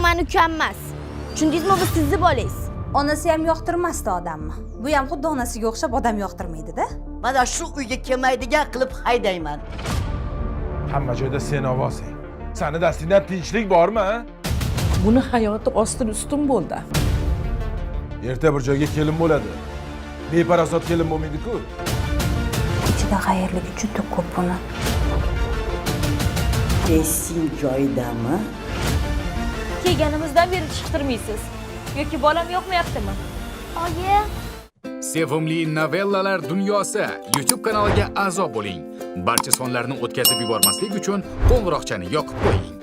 men ukam emas. Tushundingizmi, bu sizni bolangiz. Onasi ham yoqtirmasdi odamni. Bu ham xuddi onasiga o'xshab odam yoqtirmaydi-da. Mana shu uyga kelmaydigan qilib haydayman. Hamma joyda sen ovozing. Seni dastingdan tinchlik bormi? Buni hayoti ostin ustin bo'ldi. Erta bir joyga kelin bo'ladi. Beparasot kelin bo'lmaydi-ku. Ichida xayrligi juda ko'p buni. Esing joyidami? Kelganimizdan beri chiqtirmaysiz. Yoki bolam yo'qmayaptimi? Oyi, Sevimli novellalar dunyosi YouTube kanaliga a'zo bo'ling. Barcha sonlarni o'tkazib yubormaslik uchun qo'ng'iroqchani yoqib qo'ying.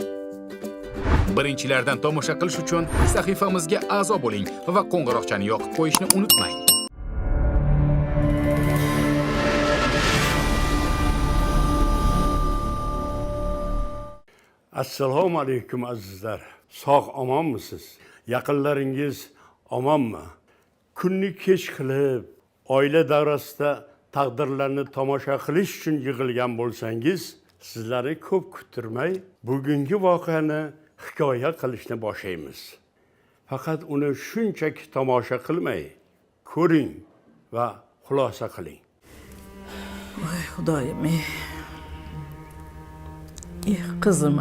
Birinchilardan tomosha qilish uchun sahifamizga a'zo bo'ling va qo'ng'iroqchani yoqib qo'yishni unutmang. Assalomu alaykum azizlar. Sog' omonmisiz? Yaqinlaringiz omonmi? Kunni kech qilib, oila davrasida taqdirlarni tomosha qilish uchun yig'ilgan bo'lsangiz, sizlarni ko'p kuttirmay, bugungi voqeani hikoya qilishni boshlaymiz. Faqat uni shunchaki tomosha qilmay, ko'ring va xulosa qiling. Voy xudoyim. Qizim.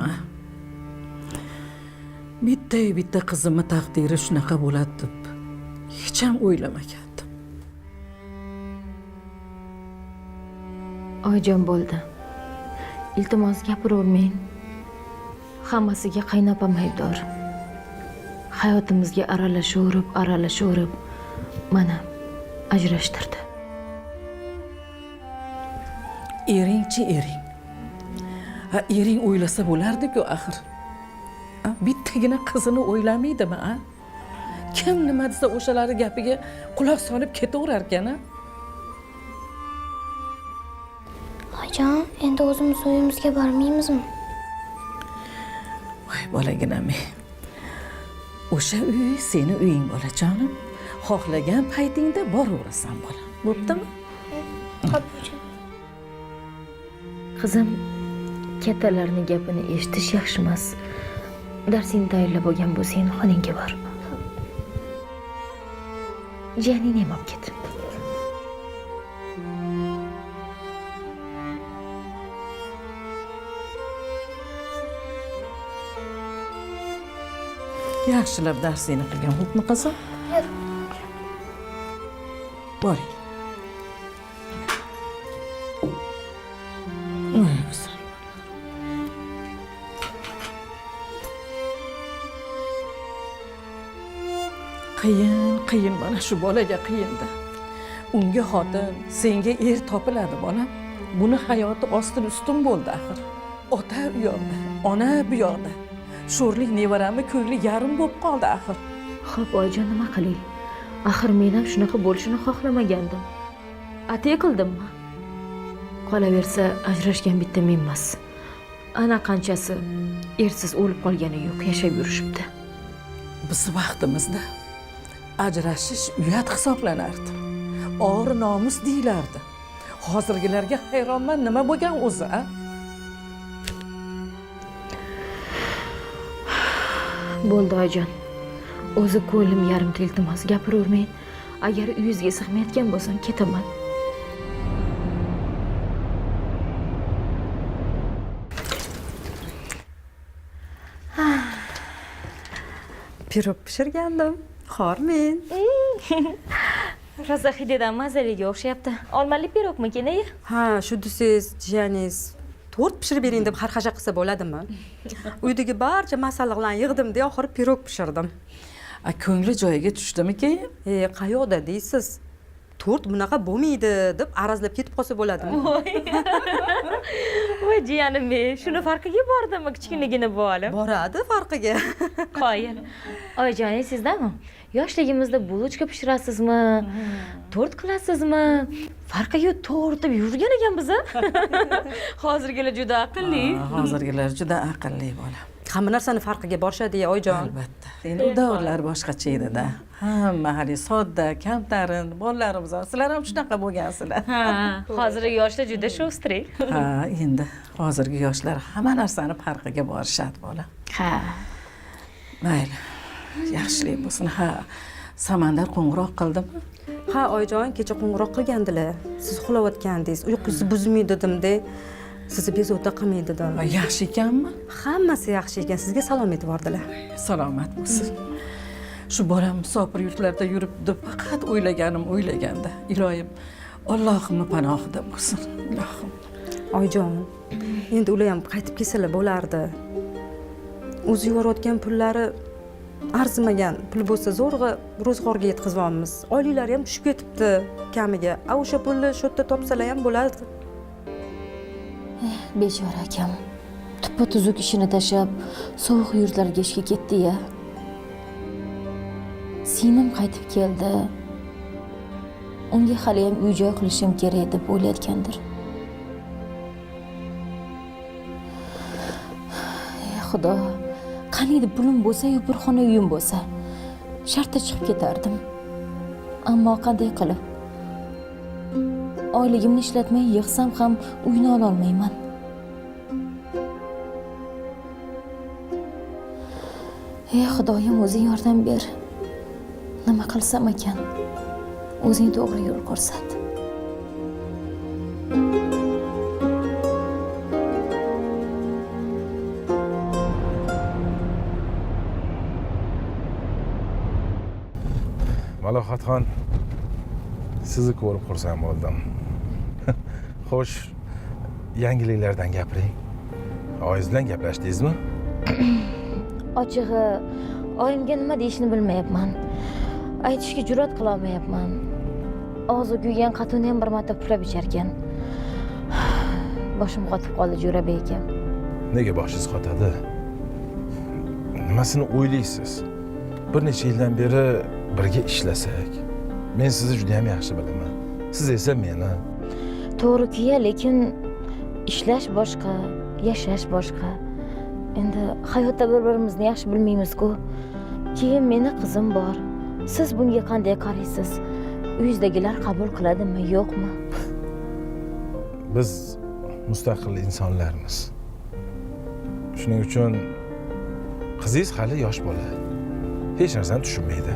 Bitta qizimni taqdiri shunaqa bo'ladi deb hech ham o'ylamagandim. Oyijon bo'ldi. Iltimos gapiravermang. Hammasiga qaynopam aybdor. Hayotimizga aralashaverib mana ajrashtirdi. Ering. Ering o'ylasa bo'lardi-ku axir. Bittagina qizini o'ylamaydimi, a? Kim nima desa o'shalari gapiga quloq solib ketaverar ekan-a? Oyijon, endi o'zimiz uyimizga bormaymizmi? Voy bolaginam. O'sha uy seni uying bolajonim. Xohlagan paytingda boraverasan bola. Bo'ptimi? Qizim, kattalarning gapini eshitish yaxshi emas. Darsingni tayyorlab olgan bo'lsang, xonangga bor. Janini ham olib ket. Yaxshilab darsingni qilgan, xo'pmi qizim? Boring. Qiyin mana shu bolaga qiyin-da. Unga xotin, senga er topiladi bolam. Buni hayoti ostin ustin bo'ldi axir. Ota u yoqda, ona bu yoqda. Sho'rlik nevarami ko'ngli yarim bo'lib qoldi axir. Xo'p, oyijon, nima qilay? Axir men ham shunaqa bo'lishini xohlamagandim. Atiy qildimmi? Qolaversa, ajrashgan bitta men emas. Ana qanchasi ersiz o'lib qolgani yo'q, yashab yurishibdi. Biz vaqtimizda ajrashish uyat hisoblanardi. Or nomus deyilardi. Hozirgilarga hayronman, nima bo'lgan o'zi, a? Bo'ldi oyijon. O'zi ko'nglim yarimta, iltimos gapiravermang. Agar uyingizga sig'mayotgan bo'lsam, ketaman. Pirog pishirgandim. Xormen. rosa hididan mazaliga o'xshayapti. Olmali pirogmi kenayi? Ha, shu desangiz, jiyaningiz tort pishirib bering deb xarxasha qilsa bo'ladimi? Uydagi barcha masalliqlarni yig'dim-da, oxiri pirog pishirdim. Ko'ngli joyiga tushdimi keyin? Qayoqda deysiz? Tort bunaqa bo'lmaydi deb arazlab ketib qolsa bo'ladimi? Voy jiyanim, shuni farqiga bordimi kichkinligini bu olim? Boradi farqiga. Qoyil. Oyijoningiz sizdami? Yoshligimizda bulochka pishirasizmi? Tort qilasizmi? Farqiga to'rt deb yurgan ekanmiz. Hozirgilar juda aqlli. Hozirgilar juda aqlli bola. Hamma narsani farqiga borishadi-ya, oyijon. Albatta. Endi u davrlar boshqacha edi-da. Hamma hali sodda, kamtarin, bolalarimiz, sizlar ham shunaqa bo'lgansizlar. Ha, hozirgi yoshlar juda sho'strik. Ha, endi hozirgi yoshlar hamma narsani farqiga borishadi bola. Ha. mayli yaxshilik bo'lsin. Ha, Samandar qo'ng'iroq qildimi? Ha oyijon, kecha qo'ng'iroq qilgandilar. Siz uxlayotgandingiz, uyqusi buzmay dedim-da. Sizni bezovta qilmay dedim. Yaxshi ekanmi? Hammasi yaxshi ekan, sizga salom aytib bordilar. Salomat bo'lsin. Shu bolam musofir yurtlarda yuribdi, faqat o'ylaganda. Iloyim, Allohimning panohida bo'lsin. Ilohim. Oyijon, endi ular ham qaytib kelsalar bo'lardi. O'zi yuborayotgan pullari arzimagan pul bo'lsa zo'rg'a ro'zg'orga yetkazamiz. Oyliklari ham tushib ketibdi kamiga. O'sha pulni shu yerda topsalar ham bo'lardi. Bechora akam. Tuppa-tuzuk ishini tashlab, sovuq yurtlarga ishga ketdi-ya. Singlim qaytib keldi. Unga hali ham uy-joy qilishim kerak deb o'ylayotgandir. Xudo, qaniydi pulim bo'lsa-yu bir xona uyim bo'lsa, shartta chiqib ketardim. Ammo qanday qilib? Oyligimni ishlatmay yig'sam ham uyni ola olmayman. Ey Xudoyim, o'zing yordam ber. Nima qilsam ekan? O'zing to'g'ri yo'l ko'rsat. Malohatxon, sizni ko'rib xursand bo'ldim. Xo'sh, yangiliklardan gapiring. Oyingiz bilan gaplashdingizmi? Ochig'i, oyimga nima deyishni bilmayapman. Aytishga jur'at qila olmayapman. Og'zi kuygan qatuni ham bir marta puflab icharkan. Boshim qotib qoldi, Jo'rabek aka. Nega boshingiz qotadi? Nimasini o'ylaysiz? Bir necha yildan beri birga ishlasak, men sizni juda ham yaxshi bilaman. Siz esa meni. To'g'ri-ku, lekin ishlash boshqa, yashash boshqa. Endi hayotda bir-birimizni yaxshi bilmaymiz-ku. Keyin meni qizim bor. Siz bunga qanday qaraysiz? Uyingizdagilar qabul qiladimi, yo'qmi? Biz mustaqil insonlarmiz. Shuning uchun qizingiz hali yosh bola. Hech narsani tushunmaydi.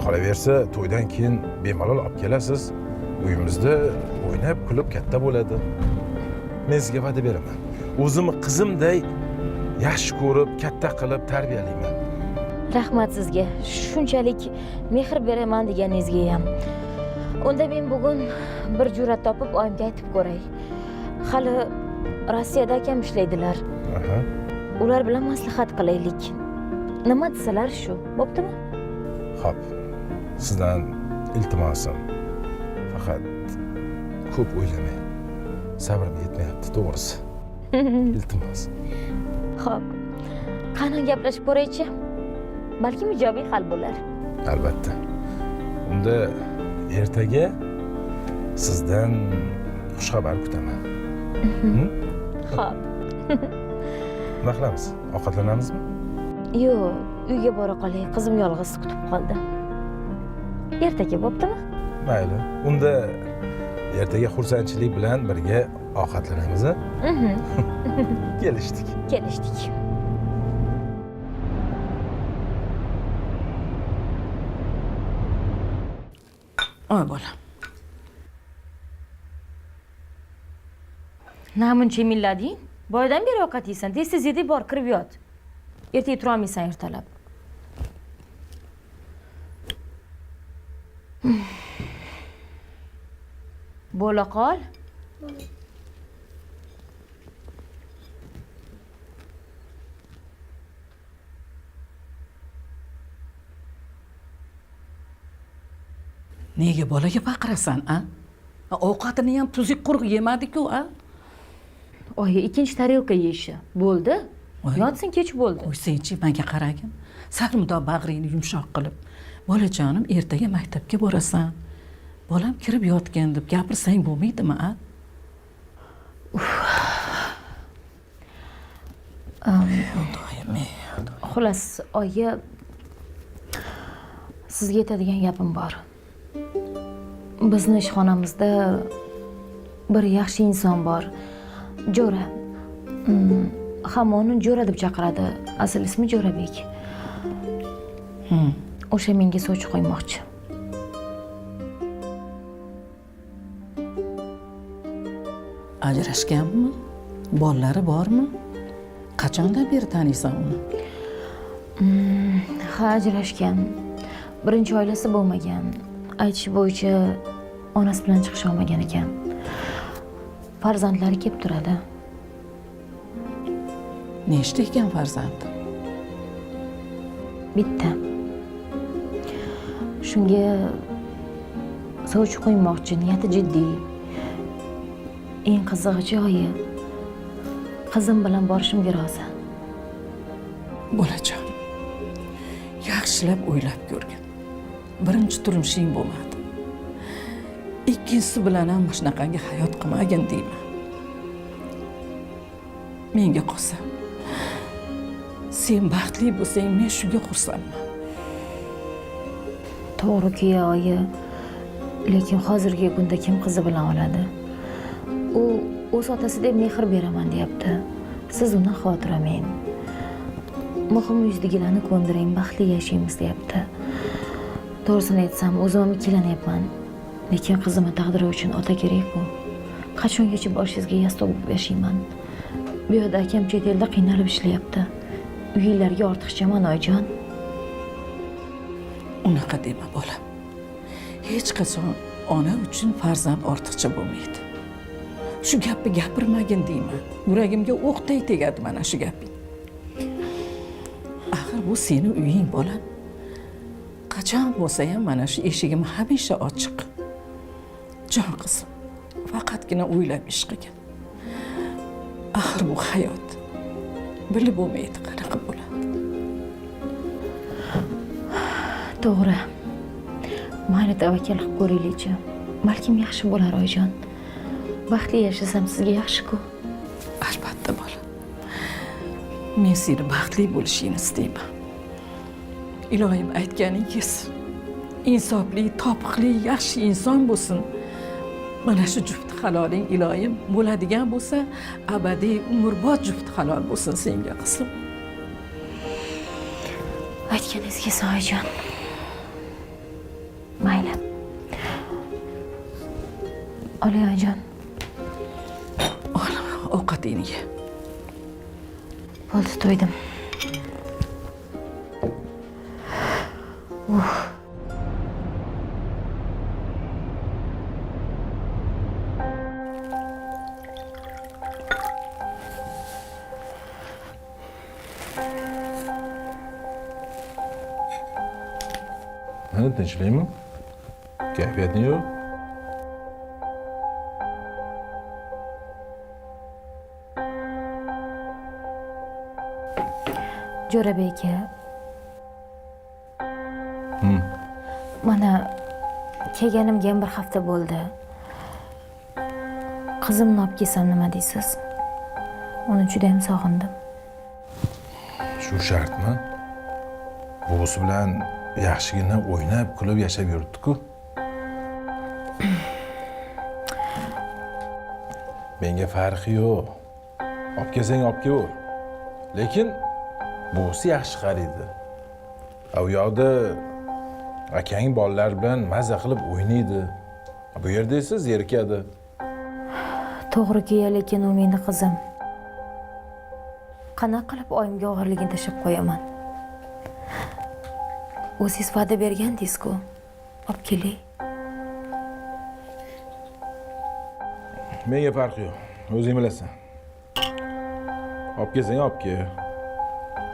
Qolaversa, to'ydan keyin bemalol olib kelasiz. Uyimizda o'ynab, kulib katta bo'ladi. Men sizga va'da beraman. O'zimni qizimday yaxshi ko'rib, katta qilib tarbiyalayman. Rahmat sizga. Shunchalik mehr beraman deganingizga ham. Unda men bugun bir jur'at topib oyimga aytib ko'ray. Hali Rossiyada akam ishlaydilar. Ular bilan maslahat qilaylik. Nima desalar shu, bo'ptimi? Xo'p. Sizdan iltimosim. Faqat ko'p o'ylamang. Sabrim yetmayapti, to'g'risi. Iltimos. Xo'p. Qani gaplashib ko'raychi? Balki ijobiy hal bo'lar. Albatta. Unda ertaga sizdan xushxabar kutaman. Xo'p. Nima qilamiz? Ovqatlanamizmi? Yo'q, uyga bora qolay. Qizim yolg'iz kutib qoldi. Ertaga bo'ptimi? Mayli. Unda ertaga xursandchilik bilan birga ovqatlanamiz-a? Kelishdik. Kelishdik. Oy bolam. Namuncha millading? Boydan beri ovqat yeysan, tez-tez yedib bor, kirib yot. Ertaga tura olmaysan ertalab. Bo'la qol. Nega bolaga baqirasan, a? Ovqatini ham tuzuk quruq yemadi-ku, a? Oyi, ikkinchi tarelka yeyishi. Bo'ldi. Yotsin, kech bo'ldi. Qo'ysangchi, menga qaragin. Sarmudo bag'ringni yumshoq qilib. Bolajonim, ertaga maktabga borasan. Bolam kirib yotgan deb gapirsang bo'lmaydimi, a? Xolos, oyi, sizga aytadigan gapim bor. Bizni ishxonamizda bir yaxshi inson bor. Jo'ra. hamma uni Jo'ra deb chaqiradi. Asl ismi Jo'rabek. O'sha menga sovchi qo'ymoqchi. Ajrashganmi? Bolalari bormi? Qachondan beri taniysan uni? Ha, ajrashgan. Birinchi oilasi bo'lmagan. Aytish bo'yicha onasi bilan chiqisha olmagan ekan. Farzandlari kelib turadi. Nechta ekan farzandi? Bitta. Shunga sovchi qo'ymoqchi, niyati jiddiy. Eng qizig'i joyi, qizim bilan borishimga rozi. Bolajon, yaxshilab o'ylab ko'rgin. Birinchi turmushing bo'lmadi. Ikkinchisi bilan ham shunaqangi hayot qilmagin deyman. Menga qolsa, sen baxtli bo'lsang, men shunga xursandman. To'g'ri-ku, oyi. Lekin hozirgi kunda kim qizi bilan oladi? U o'z otasidek mehr beraman deyapti. Siz undan xavotir olmang. Muhim yuzdagilarni ko'ndiring, baxtli yashaymiz deyapti. To'g'risini aytsam, o'zim ham ikkilanyapman. Lekin qizimni taqdiri uchun ota kerak-ku. Qachongacha boshingizga yastoq bo'lib yashayman? Bu yerda akam chet elda qiynalib ishlayapti. Uyinglarga ortiqchaman, oyijon. Unaqa dema bolam. Hech qachon ona uchun farzand ortiqcha bo'lmaydi. Shu gapni gapirmagin deyman. Yuragimga o'qday tegadi mana shu gaping. Axir bu seni uying bolam. Qachon bo'lsa ham mana shu eshigim hamisha ochiq. Jon qizim, faqatgina o'ylab ish qilgin. Axir bu hayot. Bilib bo'lmaydi qanaqa bo'ladi. To'g'ri. Mayli, tavakkal qilib ko'raylik-chi. Balkim yaxshi bo'lar, oyijon. Baxtli yashasam sizga yaxshi-ku. Albatta bolam. Men seni baxtli bo'lishingni istayman. Ilohim aytganingiz, insofli, topiqli, yaxshi inson bo'lsin. Mana shu juft haloling ilohim bo'ladigan bo'lsa, abadiy umrbod juft halol bo'lsin senga qizim. Aytganingizga oyijon. Mayli. Oling, oyijon. Ovqatingni ye. Bo'ldi, to'ydim. Mana tinchlikmi? Kayfiyating yo'q? Jo'rabek aka. Mana kelganimga ham bir hafta bo'ldi. Qizimni olib kelsam nima deysiz? Uni juda ham sog'indim. Shu shartmi? Buvisi bilan yaxshigina o'ynab, kulib yashab yuribdi-ku. Menga farqi yo'q. Olib kelsang olib kelaver. Lekin buvisi yaxshi qaraydi. U yoqda akang bolalar bilan maza qilib o'ynaydi. Bu yerda esa zerikadi. To'g'ri-ku, lekin u meni qizim. Qanaqa qilib oyimga og'irligini tashib qo'yaman? O'zingiz va'da bergandingiz-ku. Olib keling. Menga farqi yo'q. O'zing bilasan. Olib kelsang olib kel.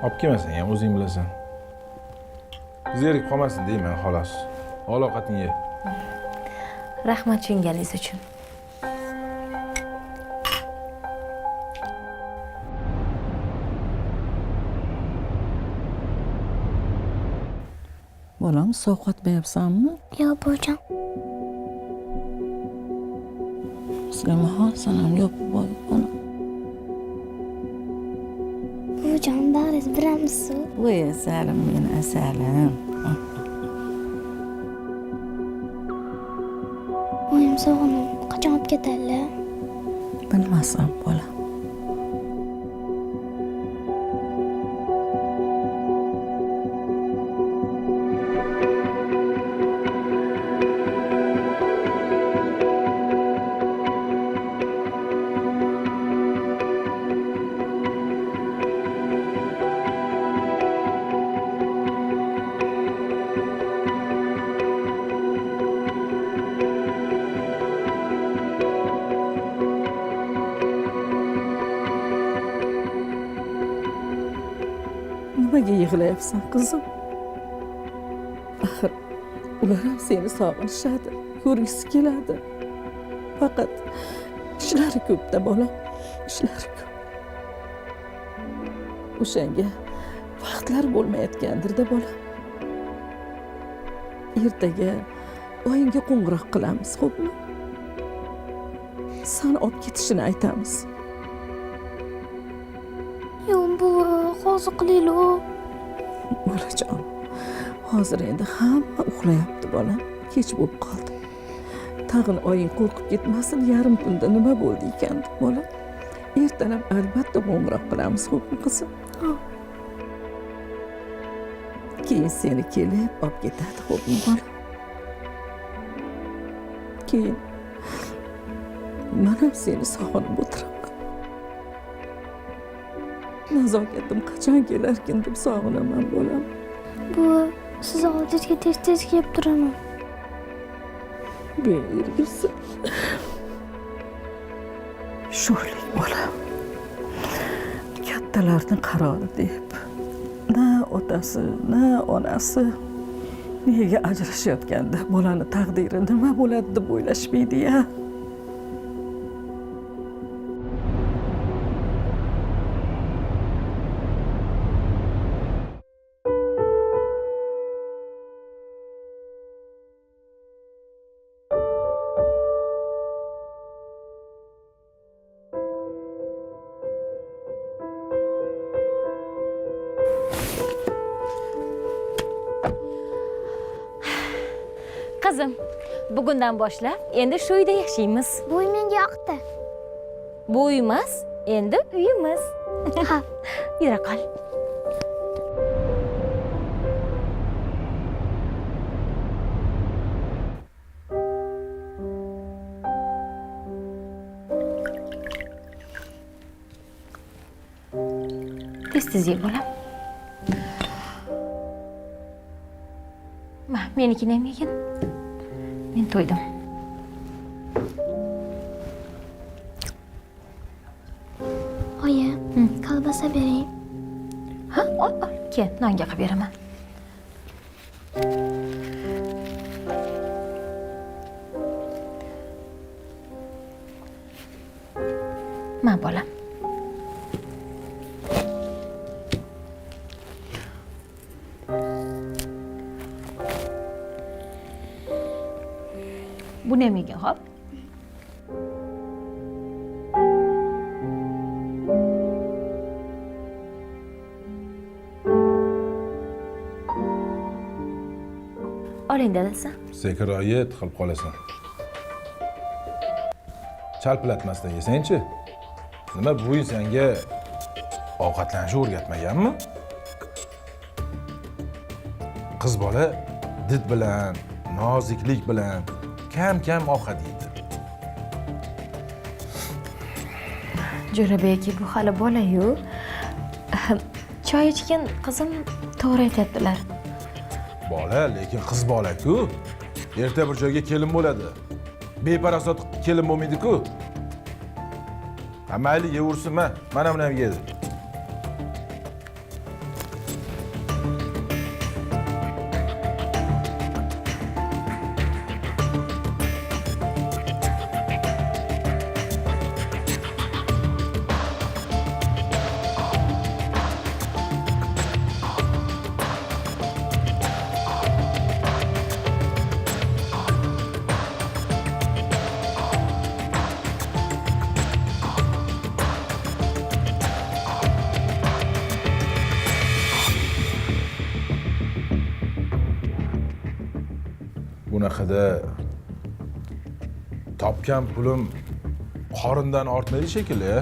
Olib kelmasang ham o'zing bilasan. Zerikib qolmasin deyman, xolos. Ol ovqatingni ye. Rahmat tushunganingiz uchun. Bolam, sovqotmayapsanmi? Yo'q, buvijon. Sulaymon, sen ham yopib qo'y buni. Buvijon, bag'ringiz biramisiz? Voy, asalim, meni asalim. Oyim sog'inib, qachon olib ketadilar? Bilmasam, bolam. nega yig'layapsan qizim? Axir ular ham seni sog'inishadi, ko'rgisi keladi. Faqat ishlari ko'p-da bolam, ishlari ko'p. O'shanga vaqtlar bo'lmayotgandir-da bolam. Ertaga oyingga qo'ng'iroq qilamiz, xo'pmi? San olib ketishini aytamiz. Yo'q, buvi, hozir qilaylik. Bolajon, hozir endi hamma uxlayapti bolam. Kech bo'lib qoldi. Tag'in oying qo'rqib ketmasin, yarim tunda nima bo'ldi ekan deb bolam. Ertalab albatta qo'ng'iroq qilamiz, xo'pmi qizim? Keyin seni kelib olib ketadi, xo'pmi bolam? Keyin men ham seni sog'inib o'tiraman. Nazokatim qachon kelarkin deb sog'inaman bolam. Buvi, siz oldingizga tez-tez kelib turaman. Bergisi. Sho'rlik bolam. Kattalarning qarori deb na otasi, na onasi nega ajrashayotganda bolani taqdiri nima bo'ladi deb o'ylashmaydi-ya. Qizim, bugundan boshlab endi shu uyda yashaymiz. Bu uy menga yoqdi. Bu uy emas, endi uyimiz. Ha. Yura qol. Tez-tez ye bolam. Ma, menikini ham yegin. Men to'ydim. Oyi, kolbasa bering. Ha, ol. Kel, nonga qilib beraman. Ma, bolam. Buni ham yegin, xo'p? Oling dadasi. Sekiroyi tiqilib qolasan. Chalpilatmasdan yesangchi. Nima bu senga ovqatlanishni o'rgatmaganmi? Qiz bola did bilan, noziklik bilan kam ovqat yeydi. Jo'rabek aka, bu hali bola-yu. Choy ichgan qizim to'g'ri aytadilar. Bola, lekin qiz bola-ku. Erta bir joyga kelin bo'ladi. Beparasot kelin bo'lmaydi-ku. Mayli, yeversin, mana buni ham yedi. Bunaqada topgan pulim qorindan ortmaydi shekilli.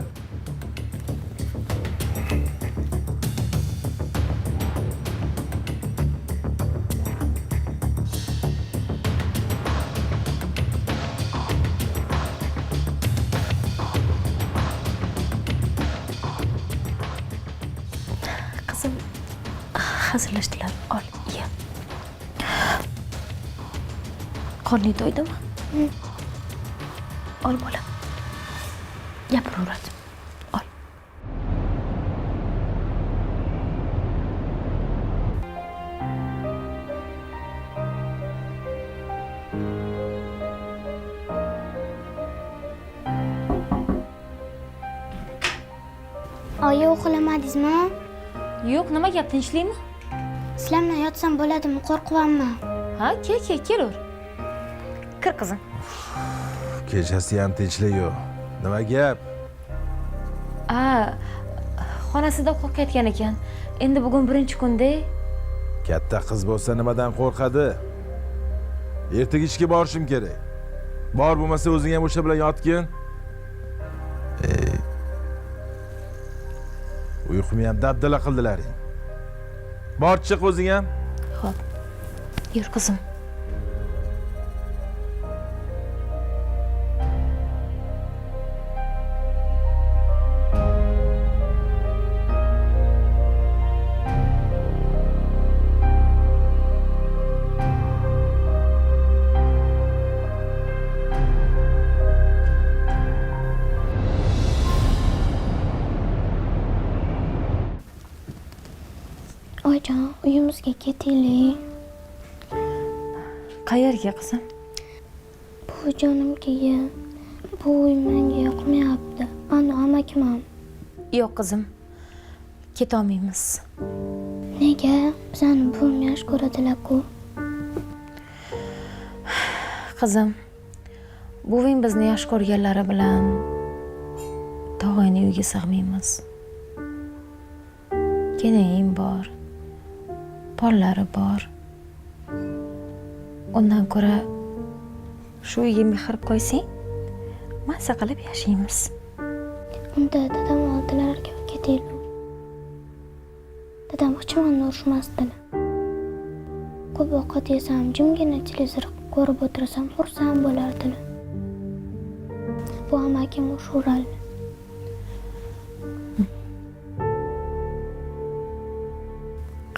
Qizim hazillashdilar. Ol, ye. Qorning to'ydimi? Ol bolam. Gapiraveradi. Ol. oyi uxlamadingizmi? Yo'q, nima gap, tinchlikmi? Sizlar bilan yotsam bo'ladimi? Qo'rqyapman. Ha, kelaver. Kir qizim. Kechasi ham tinchlik yo'q. Nima gap? Xonasida qo'rqayotgan ekan. Endi bugun birinchi kun-da. Katta qiz bo'lsa nimadan qo'rqadi? Ertaga ishga borishim kerak. Bor bo'lmasa o'zing ham o'sha bilan yotgin. Uyqumni ham dabdala qildilaring. Bor chiq o'zing ham. Xo'p. Yur qizim. Oyijon, uyimizga ketaylik. Qayerga qizim? Buvijonimga. Bu uy menga yoqmayapti. Ana amakim ham. Yo'q qizim. Ketolmaymiz. Nega? Bizani buvim yaxshi ko'radilar-ku. Qizim, buving bizni yaxshi ko'rganlari bilan tog'angni uyga sig'maymiz. Kelaying bor. Bolalari bor. Undan ko'ra shu uyga mehr qo'ysang, mazza qilib yashaymiz. Unda dadam oldilarga ketaylik. Dadam hechimani urishmasdilar. Ko'p ovqat yesam, jimgina televizor ko'rib o'tirsam, xursand bo'lardilar. Bu amakim ushuraldi.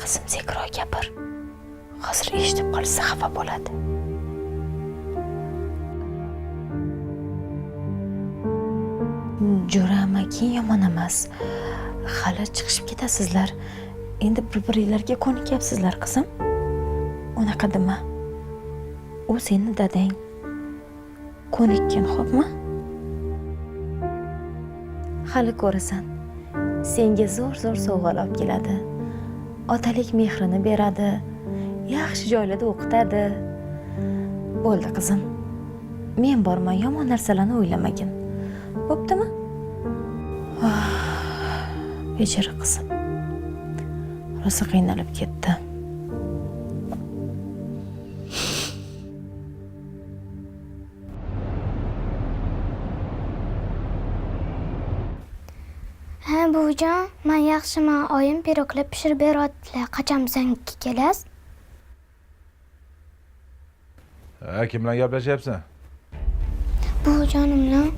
Qizim, sekiroq gapir. Hozir eshitib qolsa xafa bo'ladi. Jo'ra amaki yomon emas. Hali chiqishib ketasizlar. Endi bir-biringlarga ko'nikyapsizlar, qizim. Unaqa dema. U seni dadang. Ko'nikkin, xo'pmi? Hali ko'rasan. Senga zo'r sovg'alar olib keladi. Otalik mehrini beradi. Yaxshi joylarda o'qitadi. Bo'ldi qizim. Men borman, yomon narsalarni o'ylamagin. Bo'ptimi? Bechora qizim. Rosa qiynalib ketdi. Ha, buvijon, men yaxshiman. Oyim piroglar pishirib beryaptilar. Qachon biznikiga kelasiz? Kim bilan gaplashyapsan? Buvijonim bilan.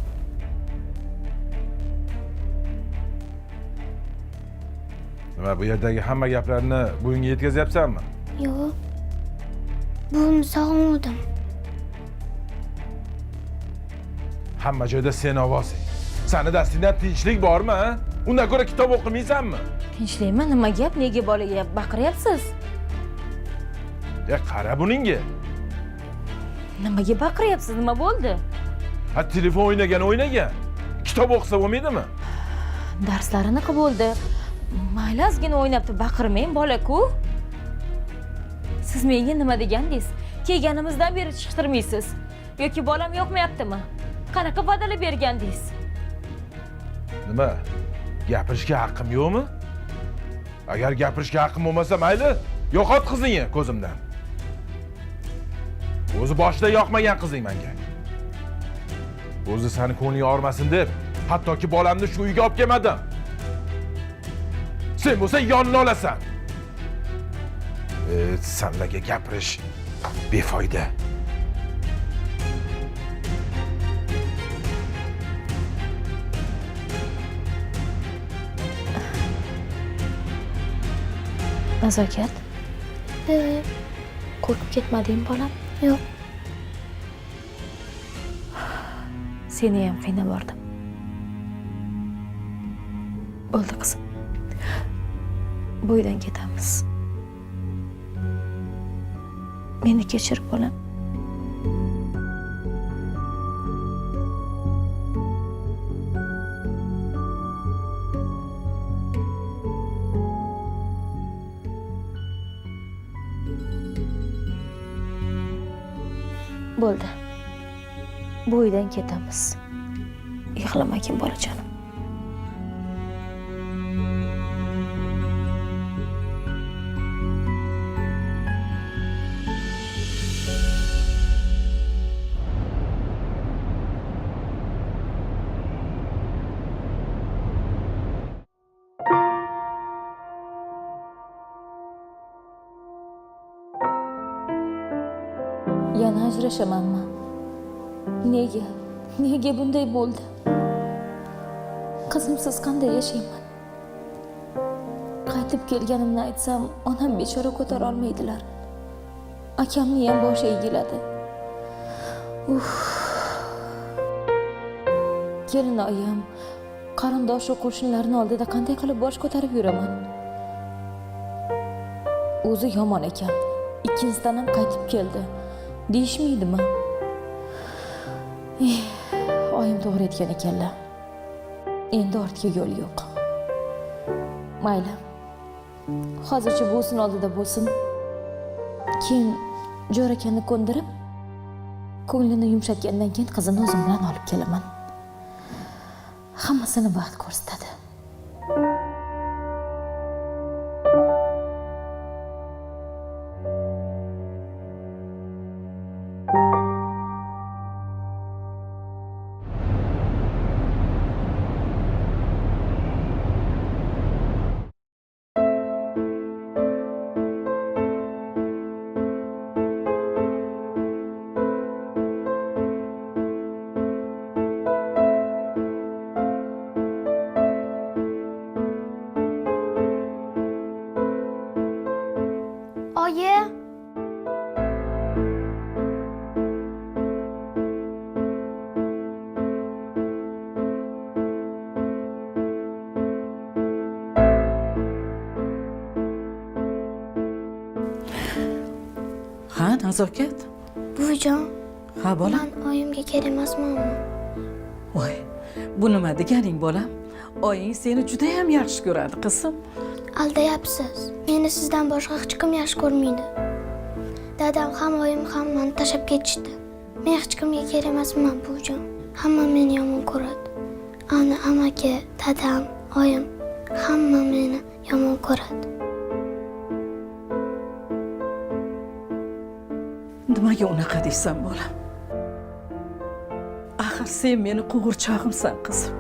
Nima, bu yerdagi hamma gaplarni buvingga yetkazyapsanmi? Yo'q. Buvimni sog'indim. Hamma joyda sen ovozing. Sani dastingdan tinchlik bormi, ha? Undan ko'ra kitob o'qimaysanmi? Tinchlikmi? Nima gap? Nega bolaga baqiryapsiz? Qara buningga. Nimaga baqiryapsiz? Nima bo'ldi? Ha, telefon o'ynagan. Kitob o'qisa bo'lmaydimi? Darslarini qilib bo'ldi. Mayli ozgina o'ynabdi, baqirmang bola-ku. Siz menga nima degandingiz? Kelganimizdan beri chiqtirmaysiz. Yoki bolam yo'qmayaptimi? Qanaqa va'dalar bergandingiz? Nima? Gapirishga haqqim yo'qmi? Agar gapirishga haqqim bo'lmasa, mayli, yo'qot qizingni ko'zimdan. O'zi boshida yoqmagan qizing menga. O'zi seni ko'ngling og'rimasin deb, hattoki bolamni shu uyga olib kelmadim. Sen bo'lsa yonini olasan. Senlarga gapirish befoyda. Nazokat. Qo'rqib ketmading bolam? Yo'q. Seni ham qiynab bordim. Bo'ldi qizim. Bu uydan ketamiz. Meni kechir bolam. Bo'ldi. Bu uydan ketamiz. Yig'lamagin bolajonim. Yana ajrashamanmi? Nega? Nega bunday bo'ldi? Qizimsiz qanday yashayman? Qaytib kelganimni aytsam, onam bechora ko'tara olmaydilar. Akamni ham boshi egiladi. Kelin oyim, qarindosh qo'shnilarning oldida qanday qilib bosh ko'tarib yuraman? O'zi yomon ekan. Ikkinchidan ham qaytib keldi. Deyishmaydimi? Oyim to'g'ri aytgan ekanlar. Endi ortga yo'l yo'q. Mayli. Hozircha bo'lsin oldida bo'lsin. Keyin jo'rakanni ko'ndirib, ko'nglini yumshatgandan keyin qizini o'zim bilan olib kelaman. Hammasini vaqt ko'rsatadi. Oyi, Ha, Nazokat? buvijon, Ha, bolam. men oyimga kerak emasmanmi? Voy, bu nima deganing bolam? Oying seni juda ham yaxshi ko'radi, qizim. Aldayapsiz. Meni sizdan boshqa hech kim yaxshi ko'rmaydi. Dadam ham oyim ham meni tashlab ketishdi. Men hech kimga kerak emasman, buvijon. Hamma meni yomon ko'radi. Ana amaki, dadam, oyim hamma meni yomon ko'radi. Nimaga unaqa deysan, bolam? Axir sen meni quvurchog'imsan, qizim.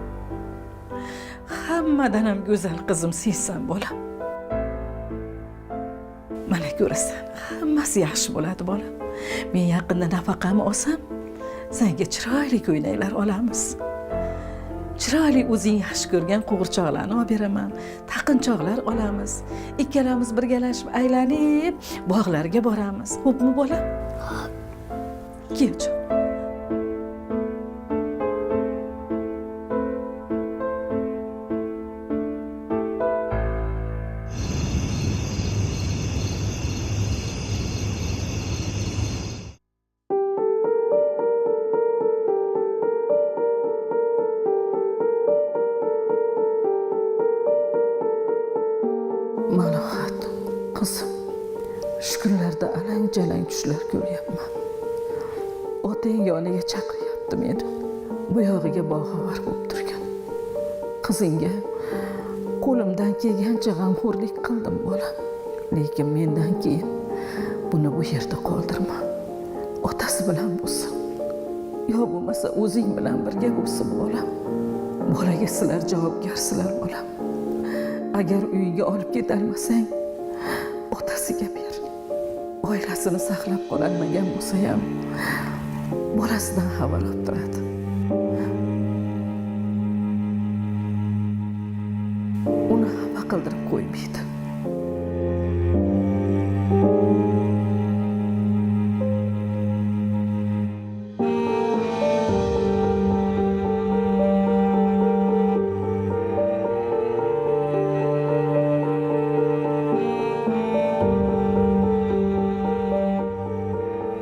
Hammadan ham go'zal qizim sensan, bolam. Mana ko'rasan, hammasi yaxshi bo'ladi, bolam. Men yaqinda nafaqamni olsam, senga chiroyli ko'ylaklar olamiz. Chiroyli o'zing yaxshi ko'rgan qo'g'irchoqlarni olib beraman. Taqinchoqlar olamiz. Ikkalamiz birgalashib aylanib, bog'larga boramiz. Xo'pmi, bolam? Kelchi. Malohat, qizim. Shu kunlarda alang-jalang tushlar ko'ryapman. Otang yoniga chaqiryapti meni. Bu yog'iga boxabar bo'lib turgan. Qizingga qo'limdan kelgancha g'amxo'rlik qildim, bolam. Lekin mendan keyin buni bu yerda qoldirma. Otasi bilan bo'lsin. Yo bo'lmasa o'zing bilan birga bo'lsin, bolam. Bolaga sizlar javobgarsizlar, bolam. Agar uyiga olib ketolmasang, otasiga ber. Oilasini saqlab qololmagan bo'lsa ham, bolasidan xabar olib turadi. Uni xafa qildirib qo'ymaydi.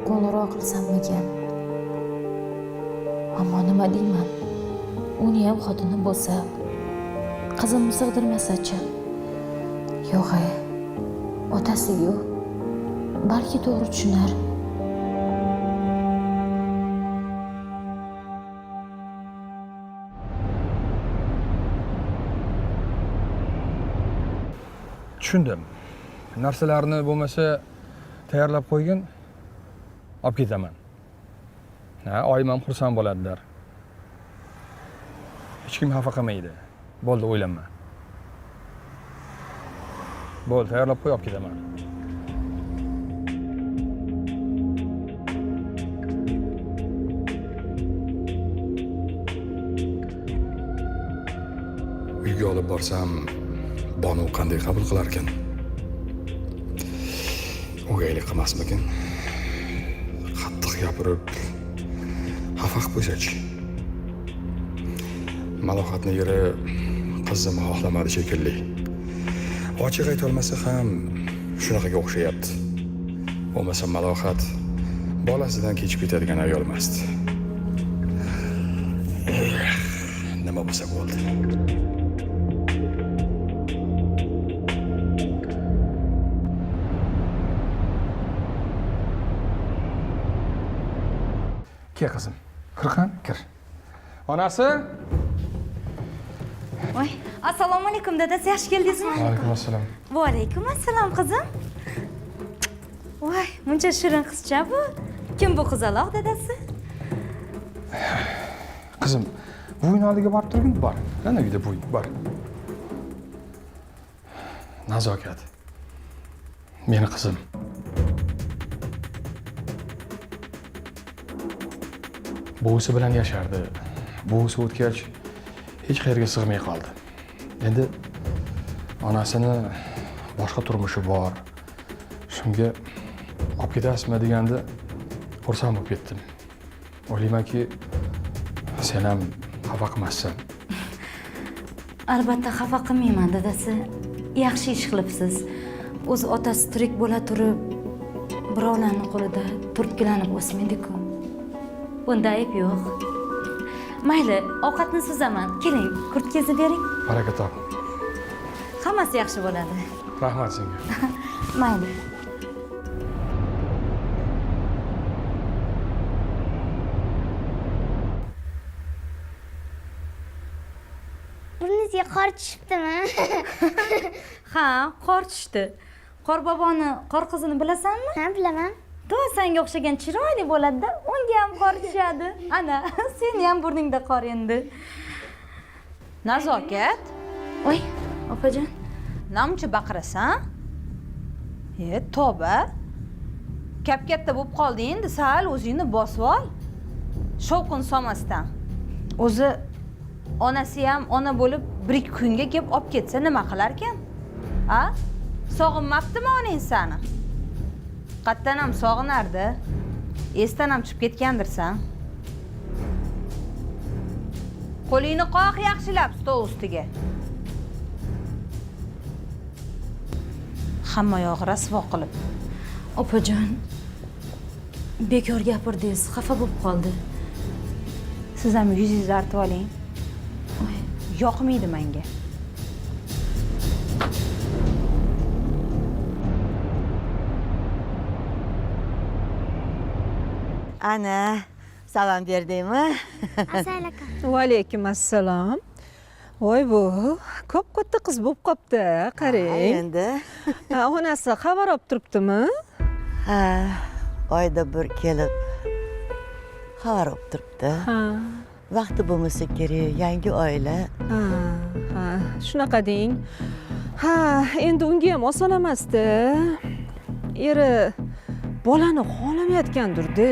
Qo'ng'iroq qilsammikan? Ammo nima deyman? Uni ham xotini bo'lsa, qizimni sig'dirmasa-chi? Yo'q, otasi-yu, balki to'g'ri tushunar. tushundim. Narsalarni bo'lmasa tayyorlab qo'ygin, olib ketaman. Oyim ham xursand bo'ladilar. Hech kim xafa qilmaydi. Bo'ldi, o'ylanma. Bo'ldi, tayyorlab qo'y, olib ketaman. Uyga olib borsam, Bonu qanday qabul qilar ekan? O'gaylik qilmasmikin? Qattiq gapirib, xafa qilib qo'ysa-chi? Malohatni yeri qizimni xohlamadi shekilli. Ochiq ayta olmasa ham shunaqaga o'xshayapti. Bo'lmasa Malohat bolasidan kechib ketadigan ayol emasdi. Nima bo'lsa bo'ldi. Kel qizim, kir. Kir. Onasi? Voy, assalomu alaykum dadasi, yaxshi keldingizmi? Va alaykum assalom. Va alaykum assalom qizim. Voy, muncha shirin qizcha bu. Kim bu qizaloq dadasi? Qizim, buvingni oldiga borib turgin, bor. Ana uyda buving, bor. Nazokat. Meni qizim. Buvisi bilan yashardi. Buvisi o'tgach, hech qayerga sig'may qoldi. Endi onasini boshqa turmushi bor. Shunga olib ketasizmi deganda xursand bo'lib ketdim. O'ylaymanki, sen ham xafa qilmassan. Albatta xafa qilmayman dadasi. Yaxshi ish qilibsiz. O'z otasi tirik bo'la turib, birovlarning qo'lida turtkilanib o'smaydi-ku. Bunda ayb yo'q. Mayli, ovqatni suzaman. Keling, kurtkangizni bering. Baraka top. Hammasi yaxshi bo'ladi. Rahmat senga. Mayli. Burningizga qor tushibdimi? Ha, qor tushdi. Qorboboni, qor qizini bilasanmi? Ha, bilaman. To senga o'xshagan chiroyli bo'ladi-da, unga ham qor tushadi. Ana, seni ham burningda qor endi. Nazokat. Voy, opajon. Namchi baqirasan? Tavba. Kap-katta bo'lib qolding endi, sal o'zingni bosib ol. Shovqin solmasdan. O'zi onasi ham ona bo'lib 1-2 kunga kelib olib ketsa nima qilar ekan? Ha? Sog'inmabdimi onang seni? Qattan ham sog'inardi. Esdan ham chiqib ketgandirsan. Qo'lingni qoq yaxshilab stol ustiga. Hamma yog'i rasvo qilib. Opajon, bekor gapirdingiz, xafa bo'lib qoldi. Siz ham yuzingizni artib oling. Yoqmaydi menga. Ana, salom berdingmi? Assalomu alaykum. Va alaykum assalom. Voy bu, ko'p katta qiz bo'lib qopti, qarang. Endi. Onasi xabar olib turibdimi? Ha, oyda bir kelib xabar olib turibdi. Ha. Vaqti bo'lmasa kerak, yangi oila. Ha, shunaqa deng. Ha, endi unga ham oson emas-da. Eri bolani xohlamayotgandir-da.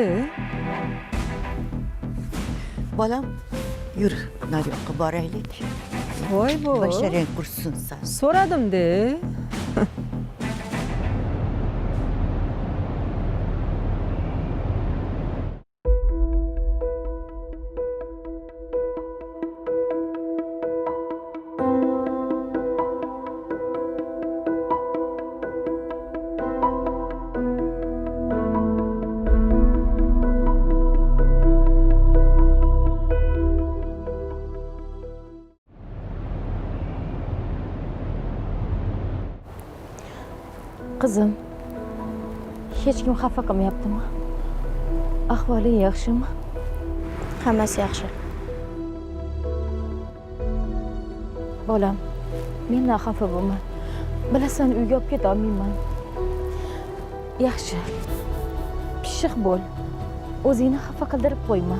Bolam, yur, naryoqqa boraylik. Voy bu. Basharang qursin sen. So'radim-da. Qizim, hech kim xafa qilmayaptimi? Ahvoling yaxshimi? Hammasi yaxshi. Bolam, mendan xafa bo'lma. bilasan uyga olib keta olmayman. Yaxshi. Pishiq bo'l. O'zingni xafa qildirib qo'yma.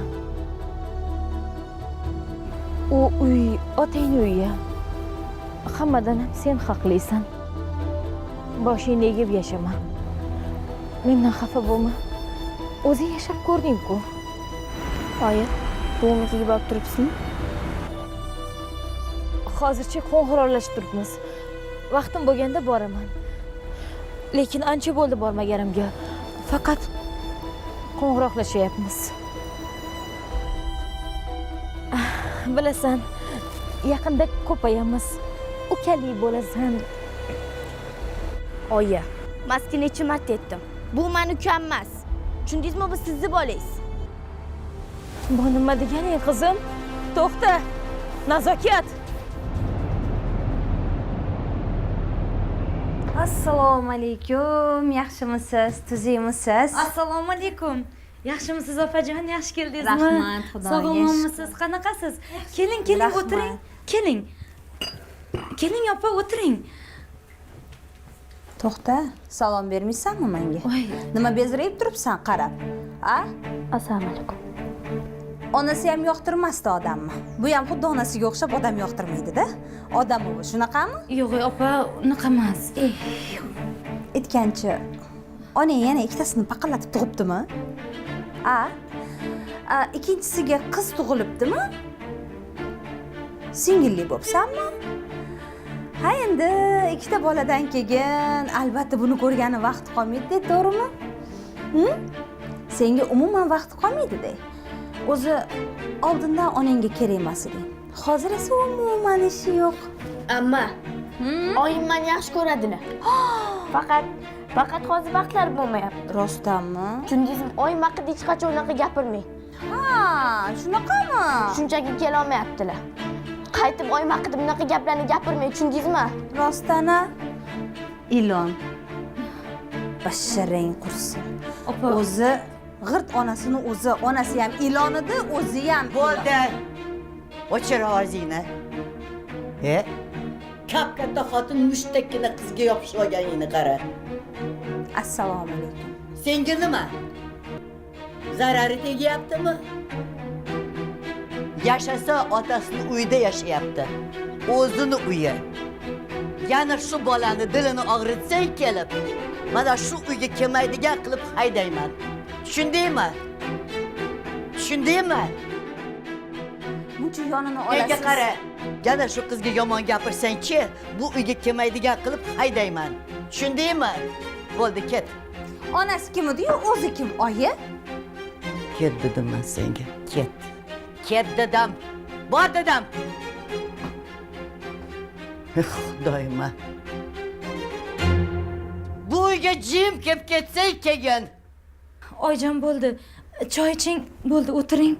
U uy otangning uyi. Hammadan ham sen haqlisan. Boshingni egib yashama. Mendan xafa bo'lma. O'zing yashab ko'rding-ku. Oyi, buvimnikiga borib turibsizmi? Hozircha qo'ng'iroqlashib turibmiz. Vaqtim bo'lganda boraman. Lekin ancha bo'ldi bormaganimga. Faqat qo'ng'iroqlashyapmiz. Bilasan, yaqinda ko'payamiz. Ukali bo'lasan. Oyi, maska necha marta aytdim. Bu meni ukam emas. Tushundingizmi, bu sizni bolangiz. Bu nima deganing, qizim? To'xta. Nazokat. Assalomu alaykum. Yaxshimisiz? Tuzukmisiz? Assalomu alaykum. Yaxshimisiz opajon? Yaxshi keldingizmi? Rahmat, xudoga Sog'lommisiz? Qanaqasiz? Keling, Rahmat. o'tiring. Keling. Keling, opa, o'tiring. To'xta, salom bermaysanmi menga? Voy. Nima bezrayib turibsan qarab? A? Assalomu alaykum. Onasi ham yoqtirmasdi odamni. Bu ham xuddi onasiga o'xshab odam yoqtirmaydi-da. Odam u shunaqami? Yo'q, opa, unaqa emas. Aytgancha, onang yana ikkitasini paqillatib tug'ibdimi? A? Ikkinchisiga qiz tug'ilibdimi? Singilli bo'psanmi? Ha, endi ikkita boladan keyin albatta buni ko'rgani vaqti qolmaydi, to'g'rimi? Senga umuman vaqti qolmaydi-da. O'zi oldindan onangga kerak emas edi. Hozir esa umuman ishi yo'q. Amma, oyim meni yaxshi ko'radini. Faqat hozir vaqtlar bo'lmayapti. Rostdanmi? Tushundingizmi? Oyim haqida hech qachon unaqa gapirmang. Ha, shunaqami? Shunchaki kela olmayaptilar. Qaytib oyim haqida bunaqa gaplarni gapirmang, tushundingizmi? Rostana ilon. Basharang qursin. Opa, O'zi g'irt onasini o'zi, onasi ham ilon edi, o'zi ham Bo'ldi. O'chir ovozingni. Kap-katta xotin mushtakkina qizga yopishib olganingni qara. Assalomu alaykum. Senga nima? Zarari tegyaptimi? Yashasa otasini uyida yashayapti. O'zini uyi. Yana shu bolani dilini og'ritsang kelib, mana shu uyga kelmaydigan qilib haydayman. Tushundingmi? Tushundingmi? Buncha yonini Menga olasiz. qara. Yana shu qizga yomon gapirsang-chi, bu uyga kelmaydigan qilib haydayman. Tushundingmi? Bo'ldi, ket. Onasi kim edi-yu, o'zi kim, oyi? Ket dedim men senga. Ket. Ket dedim. Bor dedim. Xudoyim. Bu uyga jim kelib ketsang keyin. oyjon bo'ldi. Choy iching, bo'ldi, o'tiring.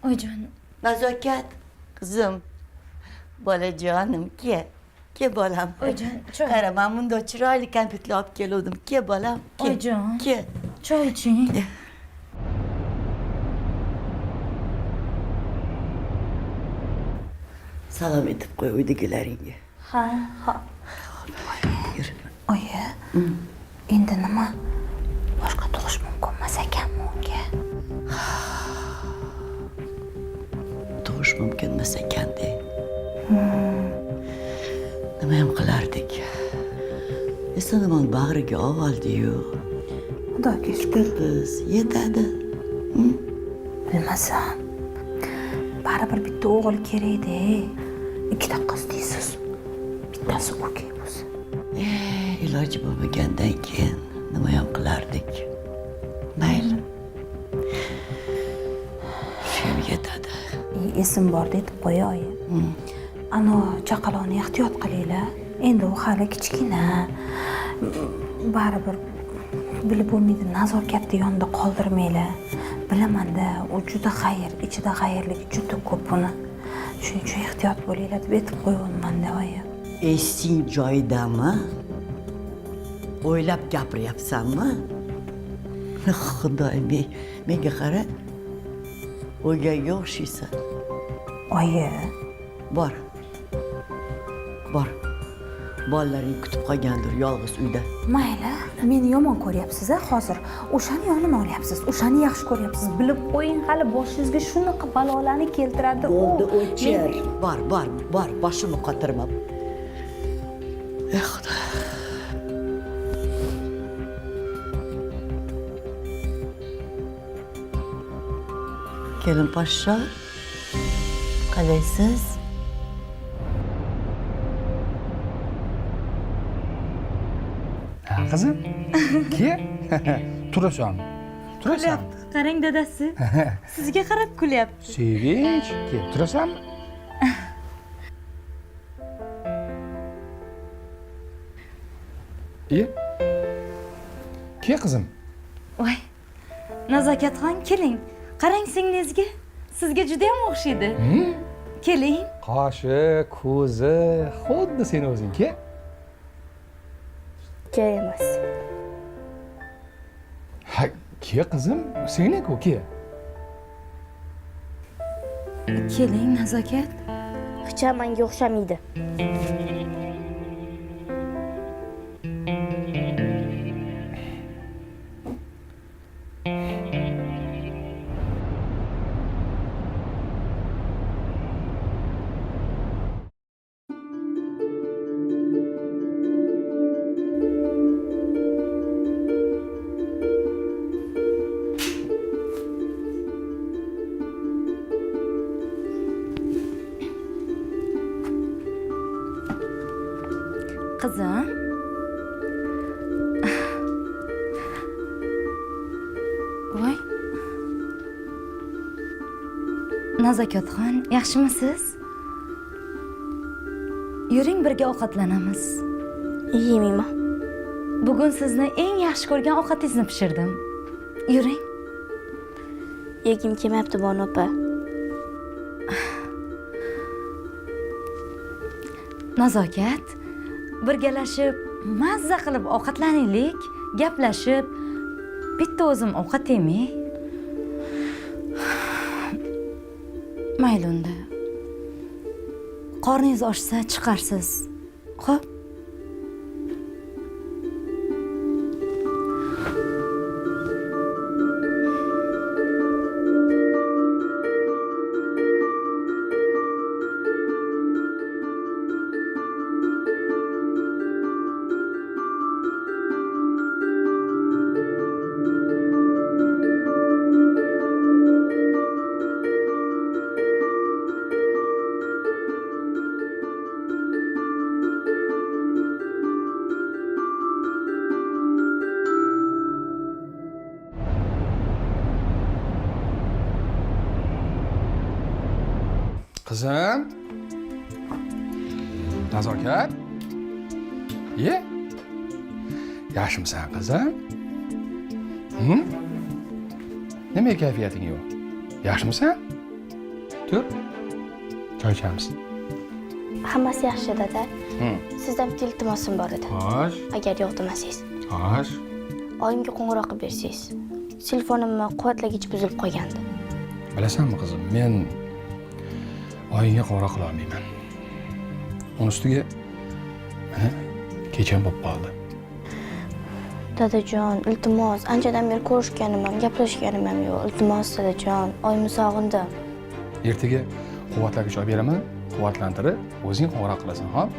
Oyjon. Nazokat. Qizim. Bolajonim, ke. Ke bolam. Oyjon, choy. Qara, men bunda chiroyli konfetlar olib keldim. Ke bolam. Ke. Oyjon. Ke. Choy iching. Salom etib qo'y uydagilaringga. Ha. Yur. Oyi. Endi nima? Boshqa tug'ish mumkin emas ekanmi unga? Tug'ish mumkin emas ekan-de. Nima ham qilardik? Eson-omon bag'riga oldi-yu. Xudoga shukr. Biz yetadi. Bilmasam. Baribir bitta o'g'il kerak-da. Ikkita qiz deysiz. Bittasi o'gay bo'lsin. Iloji bo'lmagandan keyin nima ham qilardik? Mayli. Shu yetadi. Esim bor deb qo'yay. Ana chaqaloqni ehtiyot qilinglar. Endi u hali kichkina. Baribir bilib bo'lmaydi, nazokatni yonida qoldirmanglar. Bilaman-da, u juda xayr, ichida xayrlik juda ko'p buni. Shuning uchun ehtiyot bo'linglar deb aytib qo'yganman-da, oyi. Esing joyidami? O'ylab gapiryapsanmi? Xudoyim, menga qara. O'gayga o'xshaysan. Oyi, Bor. bor. Bolalaring kutib qolgandir yolg'iz uyda. Mayli, meni yomon ko'ryapsiz hozir. O'shani yonimga olyapsiz, o'shani yaxshi ko'ryapsiz. Bilib qo'ying, hali boshingizga shunaqa balolarni keltiradi. Bo'ldi, o'chir. Bor, boshimni qotirma. Ey Xudo. Kelin poshsho, qalaysiz? Qizim, ke? Turasanmi? Turasan. Qarang dadasi. Sizga qarab kulyapti. Sevinch, ke, turasanmi? Ke qizim. Voy. Nazokatxon, keling. Qarang singlingizga. Sizga juda ham o'xshaydi. Keling. Qoshi, ko'zi, xuddi sen o'zing, ke? Kerak emas. Ha, ke qizim, seni-ku, ke? Keling, Nazokat. Hech ham menga o'xshamaydi. Qizim. Voy. Nazokatxon, yaxshimisiz? Yuring, birga ovqatlanamiz. Yeymayman. Bugun sizni eng yaxshi ko'rgan ovqatingizni pishirdim. Yuring. Yegim kelmayapti, Bonu opa. Nazokat, birgalashib mazza qilib ovqatlanaylik, gaplashib, bitta o'zim ovqat yemay. Mayli unda. Qorningiz ochsa chiqarsiz. Xo'p. Qizim. Nazokat. Ye? Yaxshimisan, qizim? Nima kayfiyating yo'q? Yaxshimisan? Tur. Choy ichamiz. Hammasi yaxshi, dada. Sizdan bitta iltimosim bor edi. Xo'sh. Agar yo'q demasangiz. Xo'sh. Oyimga qo'ng'iroq qilib bersangiz. Telefonimni quvvatlagich buzilib qolgandi. Bilasanmi, qizim, men oyingga qo'ng'iroq qila olmayman. Uning ustiga mana kecham bo'lib qoldi. Dadajon, iltimos, anchadan beri ko'rishganim ham, gaplashganim ham yo'q. Iltimos, dadajon, oyimni sog'indim. Ertaga quvvatlagich olib beraman, quvvatlantirib, o'zing qo'ng'iroq qilasan, xo'p?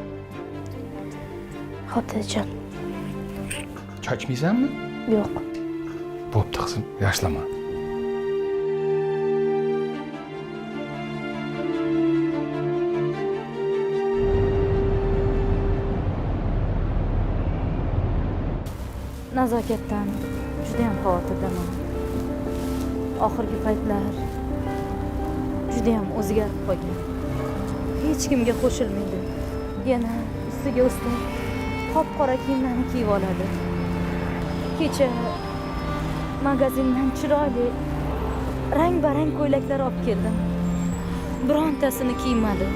Xo'p, dadajon. Choy ichmaysanmi? Yo'q. Bo'pti, qizim, yaxshilama. Nazokatdan juda ham xavotirdaman. Oxirgi paytlar juda ham o'zgarib qolgan. Hech kimga qo'shilmaydi. Yana ustiga ustak qop-qora kiyimlarni kiyib oladi. Kecha magazindan chiroyli rang-barang ko'ylaklar olib keldim. Birontasini kiymadi.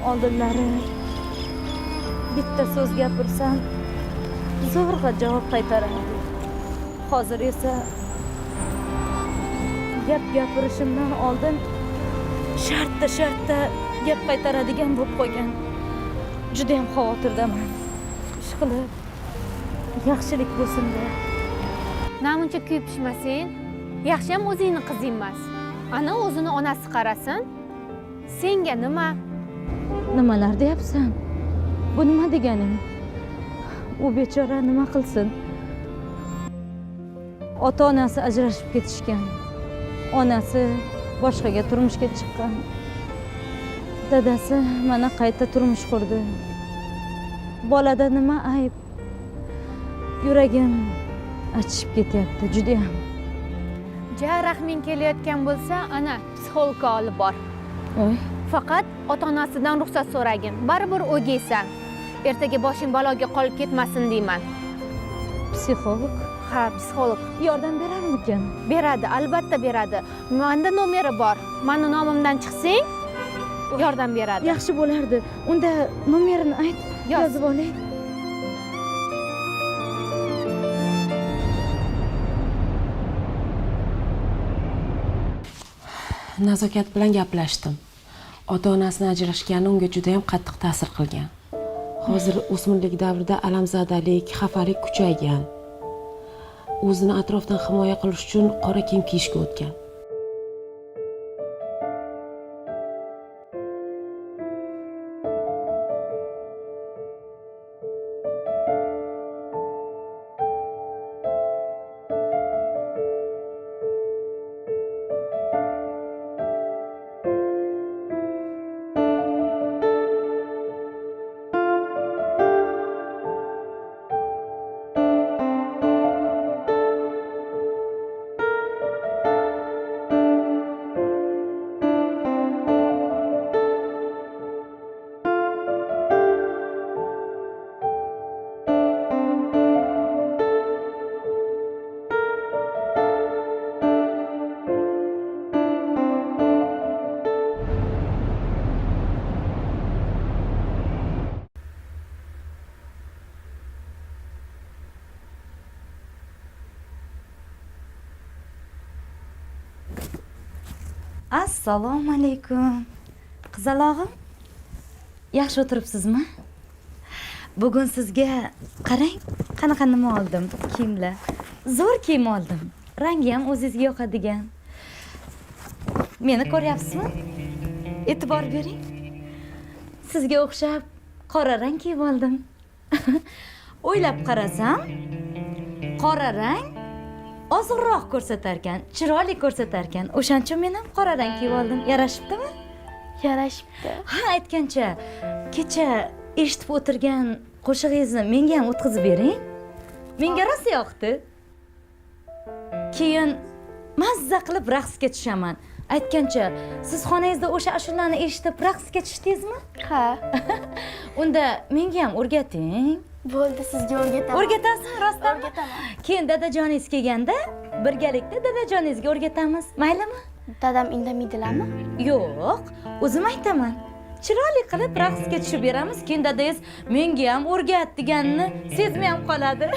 Oldinlari bitta so'z gapirsam zo'rg'a javob qaytarardi. Hozir esa gap gapirishimdan oldin shartta gap qaytaradigan bo'lib qolgan. juda ham xavotirdaman. Ishqilib, yaxshilik bo'lsin-da. Namuncha kuyib pishmasin. Yaxshiyam o'zingni qizing emas. Ana o'zini onasi qarasin. Senga nima? Nimalar deyapsan? Bu nima deganing? U bechora nima qilsin? Ota-onasi ajrashib ketishgan. Onasi boshqaga turmushga chiqqan. Dadasi mana qayta turmush qurdi. Bolada nima ayb? Yuragim achishib ketyapti juda ham. Ja rahming kelayotgan bo'lsa, ana psixologga olib bor. Voy, Faqat ota-onasidan ruxsat so'ragin. Baribir o'gaysan. Ertaga boshing baloga qolib ketmasin deyman. psixolog Ha, psixolog. yordam berarmikan? Beradi, albatta beradi. Menda nomeri bor. Mani nomimdan chiqsang, yordam beradi. Yaxshi bo'lardi. Unda nomerini ayt, Yoz. yozib olay. Nazokat bilan gaplashdim. Ota-onasini ajrashgani unga juda ham qattiq ta'sir qilgan. Hozir o'smirlik davrida alamzadalik, xafalik kuchaygan. O'zini atrofdan himoya qilish uchun qora kiyim kiyishga o'tgan. Assalomu alaykum. Qizalog'im, yaxshi o'tiribsizmi? Bugun sizga qarang, qanaqa nima oldim, kiyimlar. Zo'r kiyim oldim. Rangi ham o'zingizga yoqadigan. Meni ko'ryapsizmi? E'tibor bering. Sizga o'xshab qora rang kiyib oldim. O'ylab qarasam, qora rang ozg'inroq ko'rsatarkan, chiroyli ko'rsatarkan. O'shaning uchun men ham qora rang kiyib oldim. Yarashibdimi? Yarashibdi. Ha, aytgancha, kecha eshitib o'tirgan qo'shig'ingizni menga ham o'tkazib bering. Menga rosa yoqdi. Keyin mazza qilib raqsga tushaman. Aytgancha, siz xonangizda o'sha ashulani eshitib raqsga tushdingizmi? Ha. Unda menga ham o'rgating. Bo'ldi, sizga o'rgataman. O'rgatasiz, rostdan? O'rgataman. Keyin dadajoningiz kelganda birgalikda dadajoningizga o'rgatamiz. Maylimi? Dadam indamaydilarmi? Yo'q, o'zim aytaman. Chiroyli qilib raqsga tushib beramiz. Keyin dadangiz menga ham o'rgat deganini sezmay ham qoladi.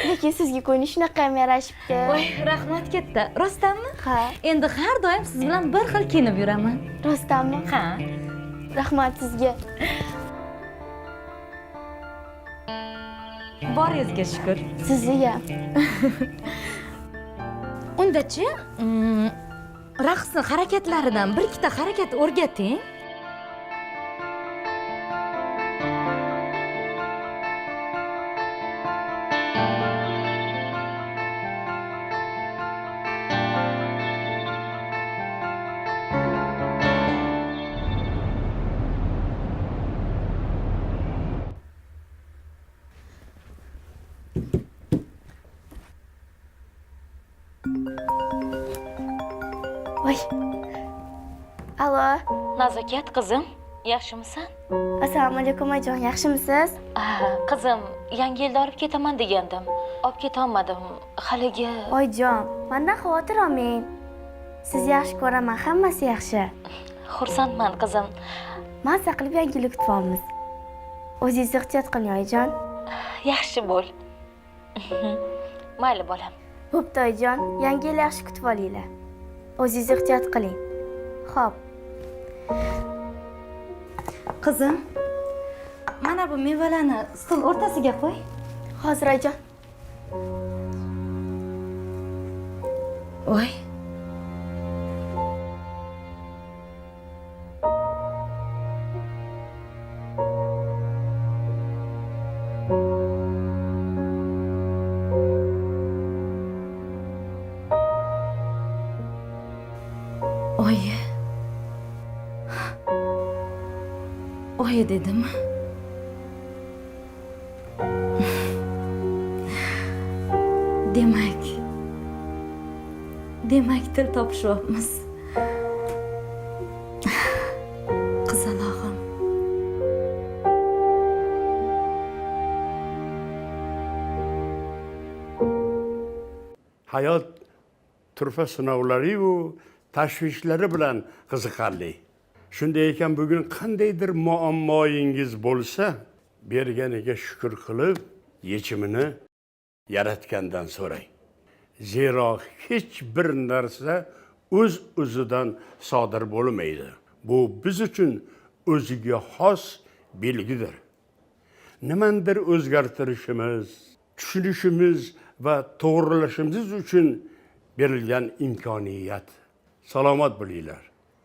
Lekin sizga ko'yni shunaqa ham yarashibdi. Voy, rahmat katta. Rostdanmi? Ha. Endi har doim siz bilan bir xil kiyinib yuraman. Rostdanmi? Ha. Rahmat sizga. Boringizga shukr. Sizga. Undachi, raqsni harakatlaridan bir ikkita harakat o'rgating. Voy. Alo. Nazokat qizim, yaxshimisan? Assalomu alaykum oyijon, yaxshimisiz? Qizim, yangi yilda olib ketaman degandim. Olib keta olmadim. Haligi Oyijon, mendan xavotir olmang. Sizni yaxshi ko'raman, hammasi yaxshi. xursandman qizim. Mazza qilib yangi yil kutib olamiz. O'zingiz ehtiyot qiling oyijon. Yaxshi bo'l. Mayli bolam. Bo'pti oyijon, yangi yil yaxshi kutib olinglar. O'zingiz ehtiyot qiling. Xo'p. Qizim, mana bu mevalarni stol o'rtasiga qo'y. Hozir ayjon. Voy. Oyi. Oyi dedim. Demak til topishyapmiz. Qizalog'im. Hayot turfa sinovlari-yu tashvishlari bilan qiziqarli. Shunday ekan bugun qandaydir muammoyingiz bo'lsa, berganiga shukr qilib, yechimini yaratgandan so'rang. Zero hech bir narsa o'z-o'zidan sodir bo'lmaydi. Bu biz uchun o'ziga xos belgidir. Nimandir o'zgartirishimiz, tushunishimiz va to'g'rilashimiz uchun berilgan imkoniyat. Salomat bo'linglar.